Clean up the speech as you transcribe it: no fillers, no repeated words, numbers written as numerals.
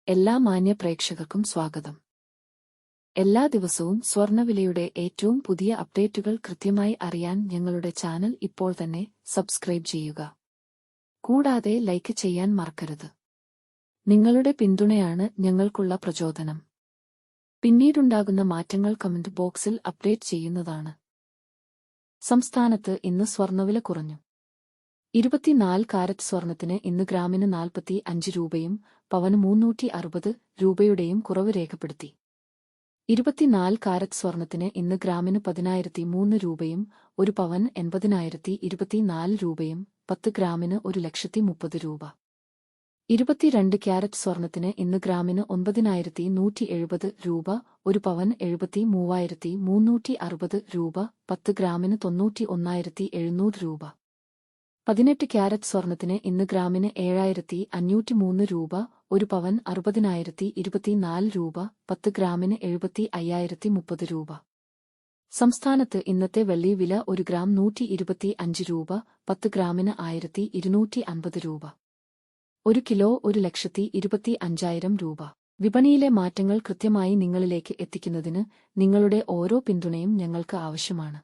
എല്ലാ മാന്യ പ്രേക്ഷകർക്കും സ്വാഗതം. എല്ലാ ദിവസവും സ്വർണ്ണവിലയുടെ ഏറ്റവും പുതിയ അപ്ഡേറ്റുകൾ കൃത്യമായി അറിയാൻ ഞങ്ങളുടെ ചാനൽ ഇപ്പോൾ തന്നെ സബ്സ്ക്രൈബ് ചെയ്യുക. കൂടാതെ ലൈക്ക് ചെയ്യാൻ മറക്കരുത്. നിങ്ങളുടെ പിന്തുണയാണ് ഞങ്ങൾക്കുള്ള പ്രചോദനം. പിന്നീടുണ്ടാകുന്ന മാറ്റങ്ങൾ കമന്റ് ബോക്സിൽ അപ്ഡേറ്റ് ചെയ്യുന്നതാണ്. സംസ്ഥാനത്ത് ഇന്ന് സ്വർണ്ണവില കുറഞ്ഞു. 24 കാരറ്റ് സ്വർണത്തിന് ഇന്ന് ഗ്രാമിന് 45 രൂപയും പവന് 360 രൂപയുടെയും കുറവ് രേഖപ്പെടുത്തി. 24 കാരറ്റ് സ്വർണത്തിന് ഇന്ന് ഗ്രാമിന് 10,003 രൂപയും ഒരു പവൻ 80,024 രൂപയും 10 ഗ്രാമിന് 1,30,000 രൂപ. 22 ക്യാരറ്റ് സ്വർണത്തിന് ഇന്ന് ഗ്രാമിന് 9,170 രൂപ, ഒരു പവൻ 73,360 രൂപ, 10 ഗ്രാമിന് 91,700 രൂപ. 18 ക്യാരറ്റ് സ്വർണത്തിന് ഇന്ന് ഗ്രാമിന് 7,503 രൂപ, ഒരു പവൻ 60,024 രൂപ, 10 ഗ്രാമിന് 75,030 രൂപ. സംസ്ഥാനത്ത് ഇന്നത്തെ വെള്ളി വില 1 ഗ്രാം 125 രൂപ, 10 ഗ്രാമിന് 1,250 രൂപ. 1 കിലോ 1,25,000 രൂപ. വിപണിയിലെ മാറ്റങ്ങൾ കൃത്യമായി നിങ്ങളിലേക്ക് എത്തിക്കുന്നതിന് നിങ്ങളുടെ ഓരോ പിന്തുണയും ഞങ്ങൾക്ക് ആവശ്യമാണ്.